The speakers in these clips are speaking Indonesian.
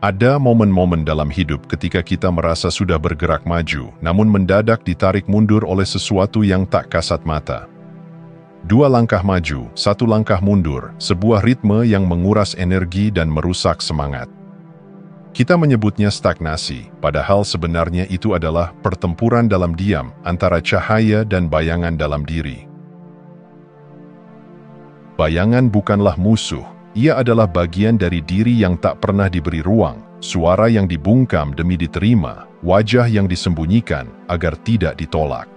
Ada momen-momen dalam hidup ketika kita merasa sudah bergerak maju, namun mendadak ditarik mundur oleh sesuatu yang tak kasat mata. 2 langkah maju, 1 langkah mundur, sebuah ritme yang menguras energi dan merusak semangat. Kita menyebutnya stagnasi, padahal sebenarnya itu adalah pertempuran dalam diam antara cahaya dan bayangan dalam diri. Bayangan bukanlah musuh. Ia adalah bagian dari diri yang tak pernah diberi ruang, suara yang dibungkam demi diterima, wajah yang disembunyikan agar tidak ditolak.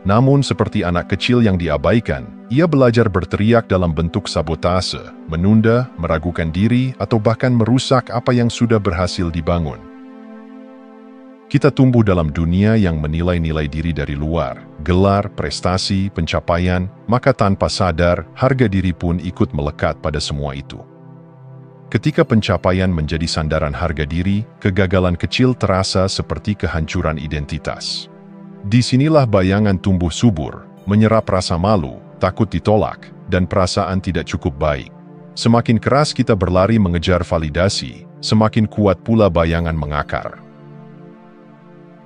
Namun seperti anak kecil yang diabaikan, ia belajar berteriak dalam bentuk sabotase, menunda, meragukan diri, atau bahkan merusak apa yang sudah berhasil dibangun. Kita tumbuh dalam dunia yang menilai-nilai diri dari luar, gelar, prestasi, pencapaian, maka tanpa sadar, harga diri pun ikut melekat pada semua itu. Ketika pencapaian menjadi sandaran harga diri, kegagalan kecil terasa seperti kehancuran identitas. Disinilah bayangan tumbuh subur, menyerap rasa malu, takut ditolak, dan perasaan tidak cukup baik. Semakin keras kita berlari mengejar validasi, semakin kuat pula bayangan mengakar.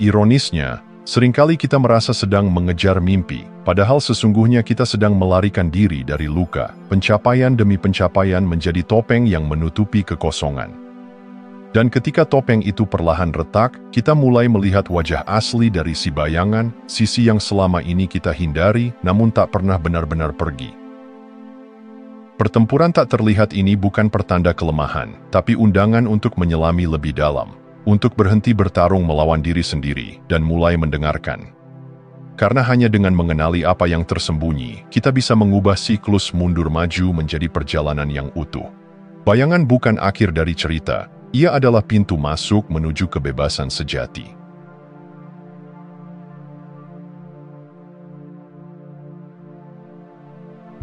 Ironisnya, seringkali kita merasa sedang mengejar mimpi, padahal sesungguhnya kita sedang melarikan diri dari luka. Pencapaian demi pencapaian menjadi topeng yang menutupi kekosongan. Dan ketika topeng itu perlahan retak, kita mulai melihat wajah asli dari si bayangan, sisi yang selama ini kita hindari, namun tak pernah benar-benar pergi. Pertempuran tak terlihat ini bukan pertanda kelemahan, tapi undangan untuk menyelami lebih dalam. Untuk berhenti bertarung melawan diri sendiri dan mulai mendengarkan. Karena hanya dengan mengenali apa yang tersembunyi, kita bisa mengubah siklus mundur maju menjadi perjalanan yang utuh. Bayangan bukan akhir dari cerita, ia adalah pintu masuk menuju kebebasan sejati.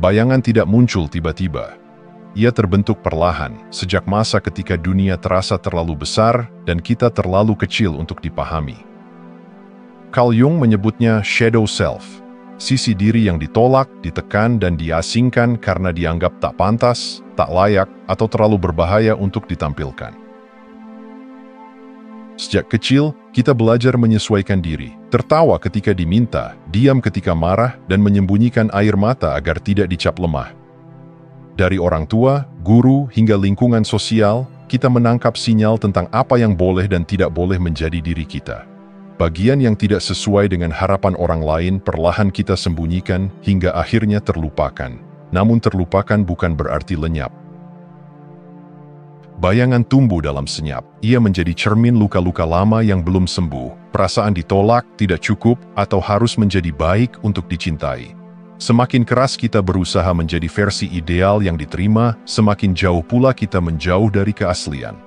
Bayangan tidak muncul tiba-tiba. Ia terbentuk perlahan, sejak masa ketika dunia terasa terlalu besar dan kita terlalu kecil untuk dipahami. Carl Jung menyebutnya shadow self, sisi diri yang ditolak, ditekan, dan diasingkan karena dianggap tak pantas, tak layak, atau terlalu berbahaya untuk ditampilkan. Sejak kecil, kita belajar menyesuaikan diri, tertawa ketika diminta, diam ketika marah, dan menyembunyikan air mata agar tidak dicap lemah. Dari orang tua, guru, hingga lingkungan sosial, kita menangkap sinyal tentang apa yang boleh dan tidak boleh menjadi diri kita. Bagian yang tidak sesuai dengan harapan orang lain perlahan kita sembunyikan hingga akhirnya terlupakan. Namun terlupakan bukan berarti lenyap. Bayangan tumbuh dalam senyap. Ia menjadi cermin luka-luka lama yang belum sembuh, perasaan ditolak, tidak cukup, atau harus menjadi baik untuk dicintai. Semakin keras kita berusaha menjadi versi ideal yang diterima, semakin jauh pula kita menjauh dari keaslian.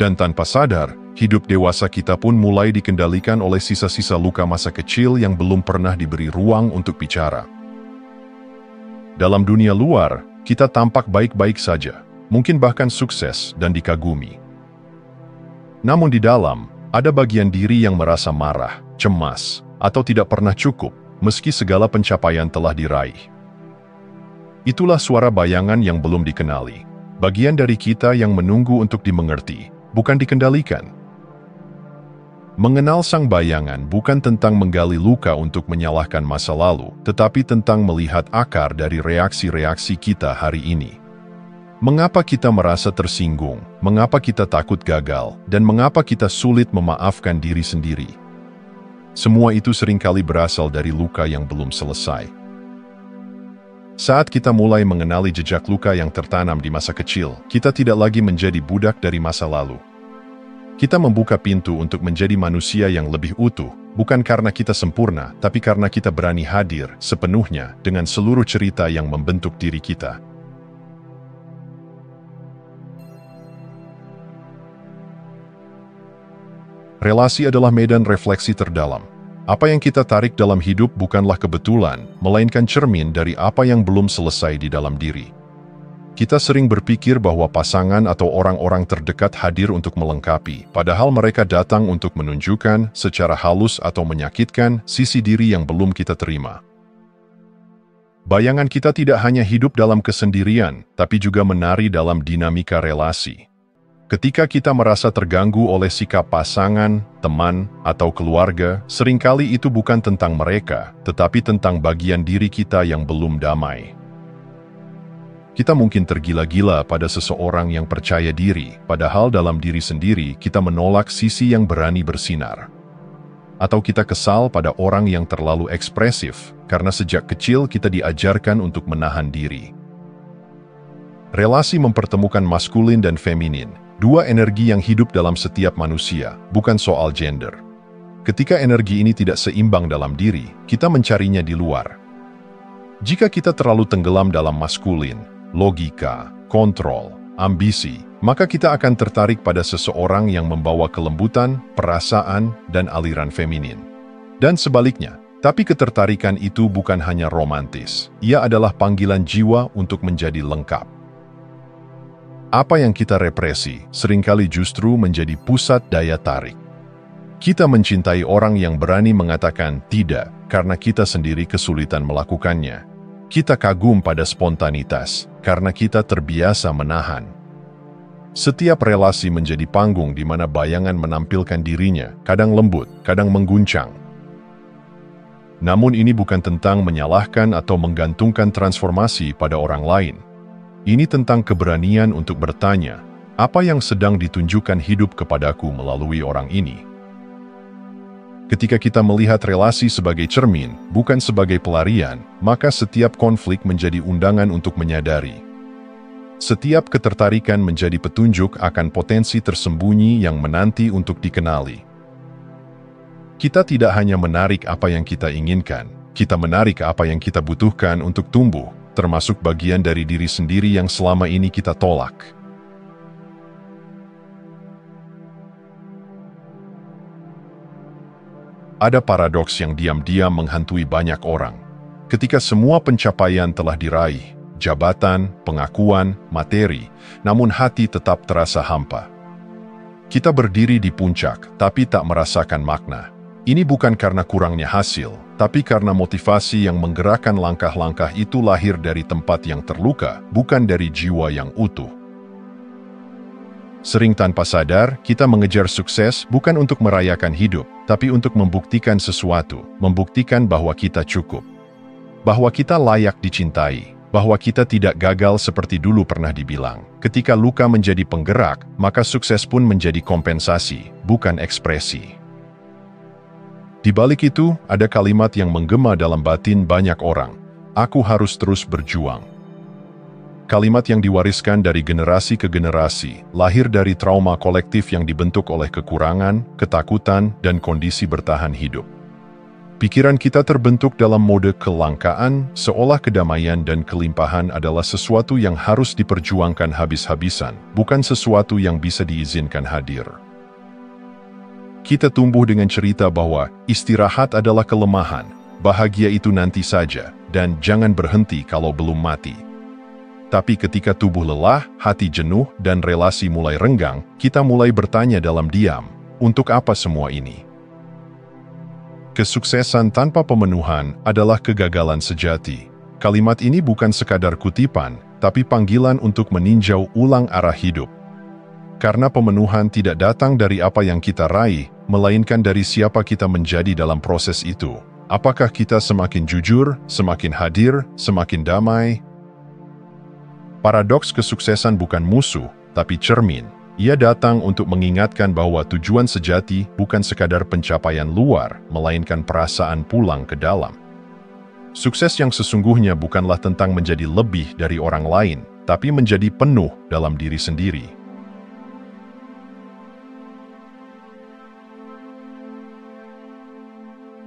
Dan tanpa sadar, hidup dewasa kita pun mulai dikendalikan oleh sisa-sisa luka masa kecil yang belum pernah diberi ruang untuk bicara. Dalam dunia luar, kita tampak baik-baik saja, mungkin bahkan sukses dan dikagumi. Namun di dalam, ada bagian diri yang merasa marah, cemas, atau tidak pernah cukup, meski segala pencapaian telah diraih. Itulah suara bayangan yang belum dikenali, bagian dari kita yang menunggu untuk dimengerti, bukan dikendalikan. Mengenal sang bayangan bukan tentang menggali luka untuk menyalahkan masa lalu, tetapi tentang melihat akar dari reaksi-reaksi kita hari ini. Mengapa kita merasa tersinggung, mengapa kita takut gagal, dan mengapa kita sulit memaafkan diri sendiri. Semua itu seringkali berasal dari luka yang belum selesai. Saat kita mulai mengenali jejak luka yang tertanam di masa kecil, kita tidak lagi menjadi budak dari masa lalu. Kita membuka pintu untuk menjadi manusia yang lebih utuh, bukan karena kita sempurna, tapi karena kita berani hadir sepenuhnya dengan seluruh cerita yang membentuk diri kita. Relasi adalah medan refleksi terdalam. Apa yang kita tarik dalam hidup bukanlah kebetulan, melainkan cermin dari apa yang belum selesai di dalam diri. Kita sering berpikir bahwa pasangan atau orang-orang terdekat hadir untuk melengkapi, padahal mereka datang untuk menunjukkan, secara halus atau menyakitkan, sisi diri yang belum kita terima. Bayangan kita tidak hanya hidup dalam kesendirian, tapi juga menari dalam dinamika relasi. Ketika kita merasa terganggu oleh sikap pasangan, teman, atau keluarga, seringkali itu bukan tentang mereka, tetapi tentang bagian diri kita yang belum damai. Kita mungkin tergila-gila pada seseorang yang percaya diri, padahal dalam diri sendiri kita menolak sisi yang berani bersinar. Atau kita kesal pada orang yang terlalu ekspresif, karena sejak kecil kita diajarkan untuk menahan diri. Relasi mempertemukan maskulin dan feminin, dua energi yang hidup dalam setiap manusia, bukan soal gender. Ketika energi ini tidak seimbang dalam diri, kita mencarinya di luar. Jika kita terlalu tenggelam dalam maskulin, logika, kontrol, ambisi, maka kita akan tertarik pada seseorang yang membawa kelembutan, perasaan, dan aliran feminin. Dan sebaliknya, tapi ketertarikan itu bukan hanya romantis, ia adalah panggilan jiwa untuk menjadi lengkap. Apa yang kita represi seringkali justru menjadi pusat daya tarik. Kita mencintai orang yang berani mengatakan tidak karena kita sendiri kesulitan melakukannya. Kita kagum pada spontanitas karena kita terbiasa menahan. Setiap relasi menjadi panggung di mana bayangan menampilkan dirinya, kadang lembut, kadang mengguncang. Namun ini bukan tentang menyalahkan atau menggantungkan transformasi pada orang lain. Ini tentang keberanian untuk bertanya, apa yang sedang ditunjukkan hidup kepadaku melalui orang ini? Ketika kita melihat relasi sebagai cermin, bukan sebagai pelarian, maka setiap konflik menjadi undangan untuk menyadari. Setiap ketertarikan menjadi petunjuk akan potensi tersembunyi yang menanti untuk dikenali. Kita tidak hanya menarik apa yang kita inginkan, kita menarik apa yang kita butuhkan untuk tumbuh, termasuk bagian dari diri sendiri yang selama ini kita tolak. Ada paradoks yang diam-diam menghantui banyak orang. Ketika semua pencapaian telah diraih, jabatan, pengakuan, materi, namun hati tetap terasa hampa. Kita berdiri di puncak, tapi tak merasakan makna. Ini bukan karena kurangnya hasil, tapi karena motivasi yang menggerakkan langkah-langkah itu lahir dari tempat yang terluka, bukan dari jiwa yang utuh. Sering tanpa sadar, kita mengejar sukses bukan untuk merayakan hidup, tapi untuk membuktikan sesuatu, membuktikan bahwa kita cukup, bahwa kita layak dicintai, bahwa kita tidak gagal seperti dulu pernah dibilang. Ketika luka menjadi penggerak, maka sukses pun menjadi kompensasi, bukan ekspresi. Di balik itu, ada kalimat yang menggema dalam batin banyak orang, "Aku harus terus berjuang." Kalimat yang diwariskan dari generasi ke generasi, lahir dari trauma kolektif yang dibentuk oleh kekurangan, ketakutan, dan kondisi bertahan hidup. Pikiran kita terbentuk dalam mode kelangkaan, seolah kedamaian dan kelimpahan adalah sesuatu yang harus diperjuangkan habis-habisan, bukan sesuatu yang bisa diizinkan hadir. Kita tumbuh dengan cerita bahwa istirahat adalah kelemahan, bahagia itu nanti saja, dan jangan berhenti kalau belum mati. Tapi ketika tubuh lelah, hati jenuh, dan relasi mulai renggang, kita mulai bertanya dalam diam, untuk apa semua ini? Kesuksesan tanpa pemenuhan adalah kegagalan sejati. Kalimat ini bukan sekadar kutipan, tapi panggilan untuk meninjau ulang arah hidup. Karena pemenuhan tidak datang dari apa yang kita raih, melainkan dari siapa kita menjadi dalam proses itu. Apakah kita semakin jujur, semakin hadir, semakin damai? Paradoks kesuksesan bukan musuh, tapi cermin. Ia datang untuk mengingatkan bahwa tujuan sejati bukan sekadar pencapaian luar, melainkan perasaan pulang ke dalam. Sukses yang sesungguhnya bukanlah tentang menjadi lebih dari orang lain, tapi menjadi penuh dalam diri sendiri.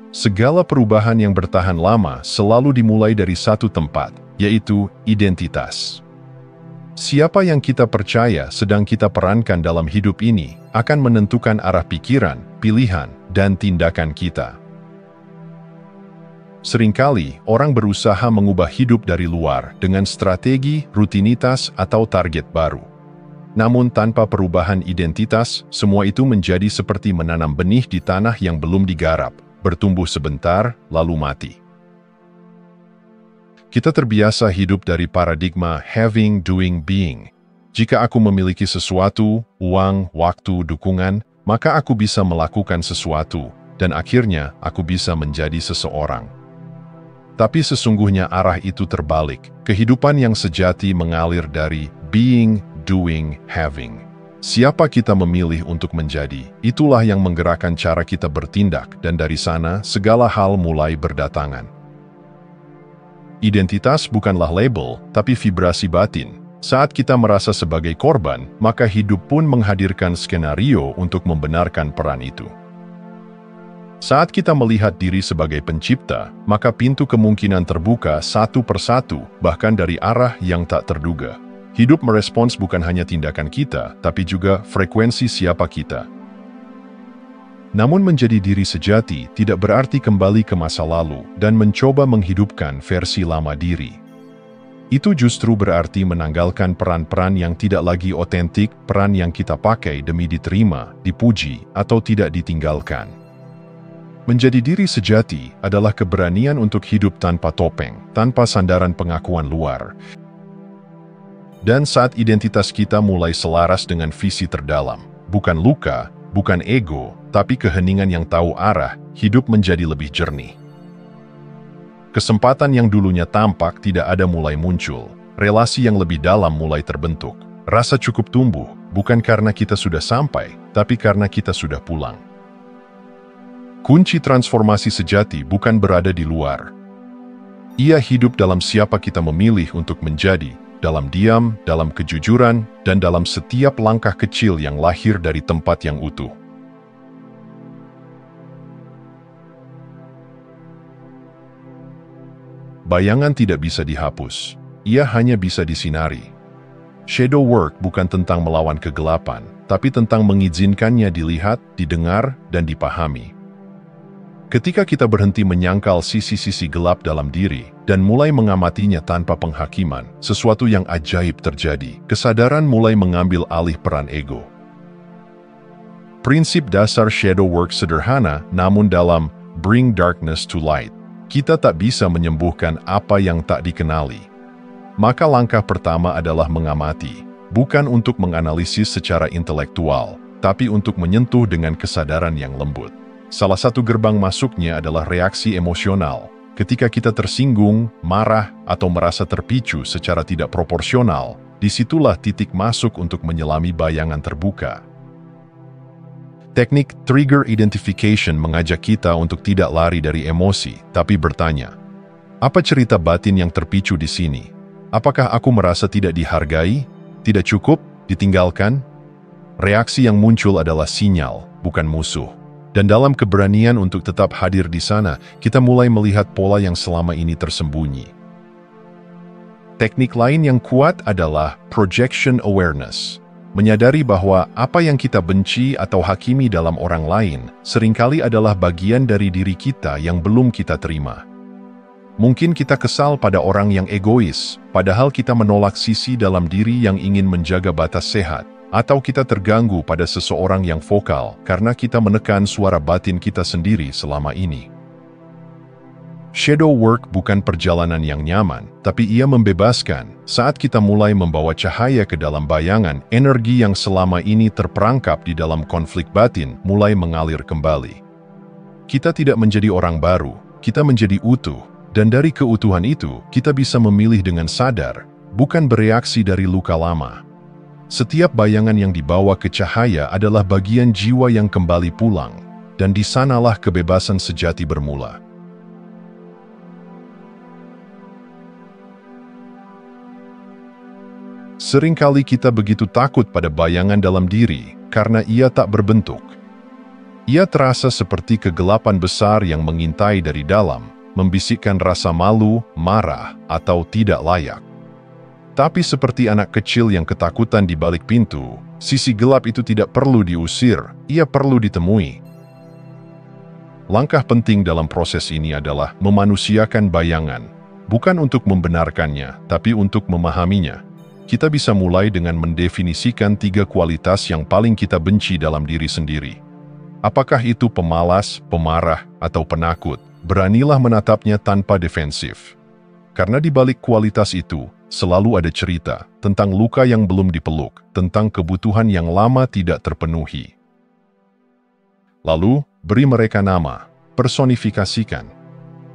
Segala perubahan yang bertahan lama selalu dimulai dari satu tempat, yaitu identitas. Siapa yang kita percaya sedang kita perankan dalam hidup ini akan menentukan arah pikiran, pilihan, dan tindakan kita. Seringkali, orang berusaha mengubah hidup dari luar dengan strategi, rutinitas, atau target baru. Namun tanpa perubahan identitas, semua itu menjadi seperti menanam benih di tanah yang belum digarap, bertumbuh sebentar, lalu mati. Kita terbiasa hidup dari paradigma having, doing, being. Jika aku memiliki sesuatu, uang, waktu, dukungan, maka aku bisa melakukan sesuatu, dan akhirnya aku bisa menjadi seseorang. Tapi sesungguhnya arah itu terbalik. Kehidupan yang sejati mengalir dari being, doing, having. Siapa kita memilih untuk menjadi, itulah yang menggerakkan cara kita bertindak, dan dari sana segala hal mulai berdatangan. Identitas bukanlah label, tapi vibrasi batin. Saat kita merasa sebagai korban, maka hidup pun menghadirkan skenario untuk membenarkan peran itu. Saat kita melihat diri sebagai pencipta, maka pintu kemungkinan terbuka satu persatu, bahkan dari arah yang tak terduga. Hidup merespons bukan hanya tindakan kita, tapi juga frekuensi siapa kita. Namun menjadi diri sejati tidak berarti kembali ke masa lalu dan mencoba menghidupkan versi lama diri. Itu justru berarti menanggalkan peran-peran yang tidak lagi otentik, peran yang kita pakai demi diterima, dipuji, atau tidak ditinggalkan. Menjadi diri sejati adalah keberanian untuk hidup tanpa topeng, tanpa sandaran pengakuan luar. Dan saat identitas kita mulai selaras dengan visi terdalam, bukan luka, bukan ego, tapi keheningan yang tahu arah, hidup menjadi lebih jernih. Kesempatan yang dulunya tampak tidak ada mulai muncul, relasi yang lebih dalam mulai terbentuk, rasa cukup tumbuh, bukan karena kita sudah sampai, tapi karena kita sudah pulang. Kunci transformasi sejati bukan berada di luar. Ia hidup dalam siapa kita memilih untuk menjadi, dalam diam, dalam kejujuran, dan dalam setiap langkah kecil yang lahir dari tempat yang utuh. Bayangan tidak bisa dihapus, ia hanya bisa disinari. Shadow work bukan tentang melawan kegelapan, tapi tentang mengizinkannya dilihat, didengar, dan dipahami. Ketika kita berhenti menyangkal sisi-sisi gelap dalam diri dan mulai mengamatinya tanpa penghakiman, sesuatu yang ajaib terjadi. Kesadaran mulai mengambil alih peran ego. Prinsip dasar shadow work sederhana, namun dalam Bring Darkness to Light, kita tak bisa menyembuhkan apa yang tak dikenali. Maka langkah pertama adalah mengamati, bukan untuk menganalisis secara intelektual, tapi untuk menyentuh dengan kesadaran yang lembut. Salah satu gerbang masuknya adalah reaksi emosional. Ketika kita tersinggung, marah, atau merasa terpicu secara tidak proporsional, disitulah titik masuk untuk menyelami bayangan terbuka. Teknik trigger identification mengajak kita untuk tidak lari dari emosi, tapi bertanya, apa cerita batin yang terpicu di sini? Apakah aku merasa tidak dihargai, tidak cukup, ditinggalkan? Reaksi yang muncul adalah sinyal, bukan musuh. Dan dalam keberanian untuk tetap hadir di sana, kita mulai melihat pola yang selama ini tersembunyi. Teknik lain yang kuat adalah projection awareness. Menyadari bahwa apa yang kita benci atau hakimi dalam orang lain seringkali adalah bagian dari diri kita yang belum kita terima. Mungkin kita kesal pada orang yang egois, padahal kita menolak sisi dalam diri yang ingin menjaga batas sehat. Atau kita terganggu pada seseorang yang vokal karena kita menekan suara batin kita sendiri selama ini. Shadow work bukan perjalanan yang nyaman, tapi ia membebaskan. Saat kita mulai membawa cahaya ke dalam bayangan, energi yang selama ini terperangkap di dalam konflik batin mulai mengalir kembali. Kita tidak menjadi orang baru, kita menjadi utuh, dan dari keutuhan itu, kita bisa memilih dengan sadar, bukan bereaksi dari luka lama. Setiap bayangan yang dibawa ke cahaya adalah bagian jiwa yang kembali pulang, dan di sanalah kebebasan sejati bermula. Seringkali kita begitu takut pada bayangan dalam diri, karena ia tak berbentuk. Ia terasa seperti kegelapan besar yang mengintai dari dalam, membisikkan rasa malu, marah, atau tidak layak. Tapi seperti anak kecil yang ketakutan di balik pintu, sisi gelap itu tidak perlu diusir, ia perlu ditemui. Langkah penting dalam proses ini adalah memanusiakan bayangan, bukan untuk membenarkannya, tapi untuk memahaminya. Kita bisa mulai dengan mendefinisikan 3 kualitas yang paling kita benci dalam diri sendiri. Apakah itu pemalas, pemarah, atau penakut? Beranilah menatapnya tanpa defensif. Karena di balik kualitas itu, selalu ada cerita tentang luka yang belum dipeluk, tentang kebutuhan yang lama tidak terpenuhi. Lalu, beri mereka nama, personifikasikan.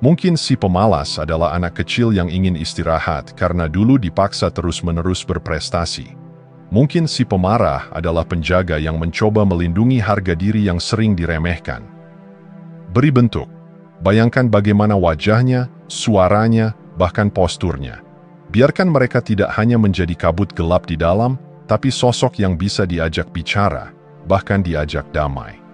Mungkin si pemalas adalah anak kecil yang ingin istirahat karena dulu dipaksa terus-menerus berprestasi. Mungkin si pemarah adalah penjaga yang mencoba melindungi harga diri yang sering diremehkan. Beri bentuk. Bayangkan bagaimana wajahnya, suaranya, bahkan posturnya. Biarkan mereka tidak hanya menjadi kabut gelap di dalam, tapi sosok yang bisa diajak bicara, bahkan diajak damai.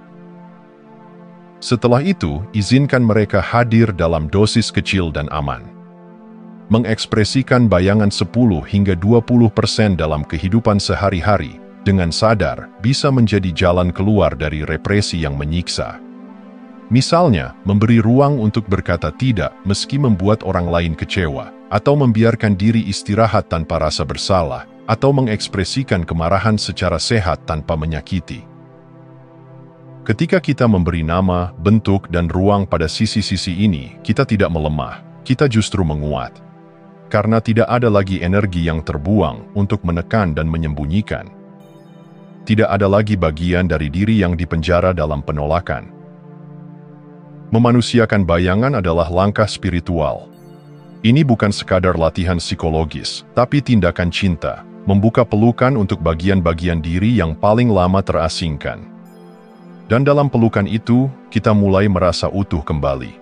Setelah itu, izinkan mereka hadir dalam dosis kecil dan aman. Mengekspresikan bayangan 10 hingga 20% dalam kehidupan sehari-hari, dengan sadar bisa menjadi jalan keluar dari represi yang menyiksa. Misalnya, memberi ruang untuk berkata tidak meski membuat orang lain kecewa, atau membiarkan diri istirahat tanpa rasa bersalah, atau mengekspresikan kemarahan secara sehat tanpa menyakiti. Ketika kita memberi nama, bentuk, dan ruang pada sisi-sisi ini, kita tidak melemah, kita justru menguat. Karena tidak ada lagi energi yang terbuang untuk menekan dan menyembunyikan. Tidak ada lagi bagian dari diri yang dipenjara dalam penolakan. Memanusiakan bayangan adalah langkah spiritual. Ini bukan sekadar latihan psikologis, tapi tindakan cinta, membuka pelukan untuk bagian-bagian diri yang paling lama terasingkan. Dan dalam pelukan itu, kita mulai merasa utuh kembali.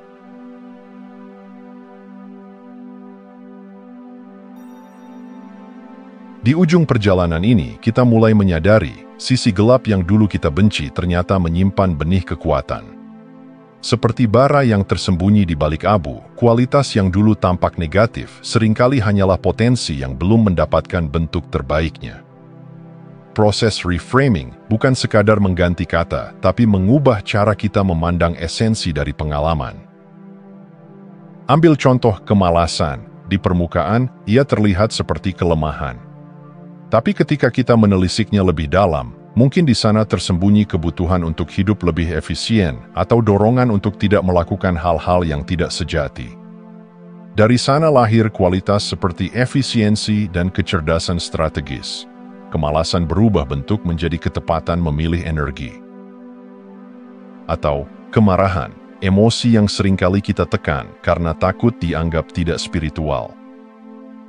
Di ujung perjalanan ini, kita mulai menyadari, sisi gelap yang dulu kita benci ternyata menyimpan benih kekuatan. Seperti bara yang tersembunyi di balik abu, kualitas yang dulu tampak negatif seringkali hanyalah potensi yang belum mendapatkan bentuk terbaiknya. Proses reframing bukan sekadar mengganti kata, tapi mengubah cara kita memandang esensi dari pengalaman. Ambil contoh kemalasan. Di permukaan, ia terlihat seperti kelemahan. Tapi ketika kita menelisiknya lebih dalam, mungkin di sana tersembunyi kebutuhan untuk hidup lebih efisien atau dorongan untuk tidak melakukan hal-hal yang tidak sejati. Dari sana lahir kualitas seperti efisiensi dan kecerdasan strategis. Kemalasan berubah bentuk menjadi ketepatan memilih energi. Atau kemarahan, emosi yang seringkali kita tekan karena takut dianggap tidak spiritual.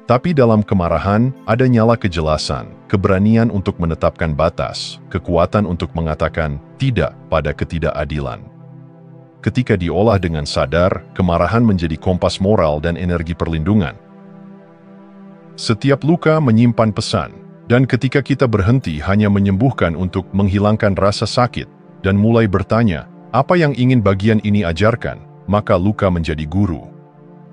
Tapi dalam kemarahan, ada nyala kejelasan, keberanian untuk menetapkan batas, kekuatan untuk mengatakan tidak pada ketidakadilan. Ketika diolah dengan sadar, kemarahan menjadi kompas moral dan energi perlindungan. Setiap luka menyimpan pesan. Dan ketika kita berhenti hanya menyembuhkan untuk menghilangkan rasa sakit, dan mulai bertanya, apa yang ingin bagian ini ajarkan, maka luka menjadi guru.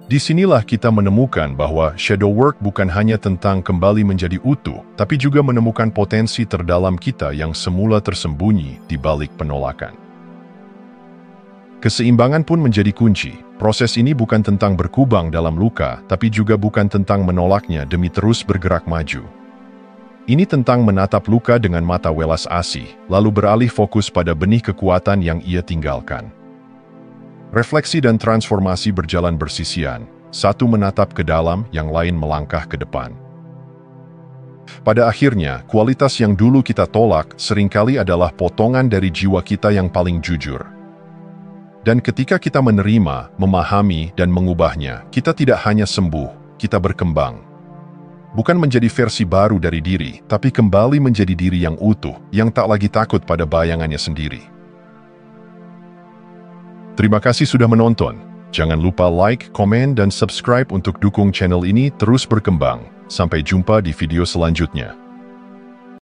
Disinilah kita menemukan bahwa shadow work bukan hanya tentang kembali menjadi utuh, tapi juga menemukan potensi terdalam kita yang semula tersembunyi di balik penolakan. Keseimbangan pun menjadi kunci. Proses ini bukan tentang berkubang dalam luka, tapi juga bukan tentang menolaknya demi terus bergerak maju. Ini tentang menatap luka dengan mata welas asih, lalu beralih fokus pada benih kekuatan yang ia tinggalkan. Refleksi dan transformasi berjalan bersisian, satu menatap ke dalam, yang lain melangkah ke depan. Pada akhirnya, kualitas yang dulu kita tolak seringkali adalah potongan dari jiwa kita yang paling jujur. Dan ketika kita menerima, memahami, dan mengubahnya, kita tidak hanya sembuh, kita berkembang. Bukan menjadi versi baru dari diri, tapi kembali menjadi diri yang utuh, yang tak lagi takut pada bayangannya sendiri. Terima kasih sudah menonton. Jangan lupa like, komen, dan subscribe untuk dukung channel ini terus berkembang. Sampai jumpa di video selanjutnya.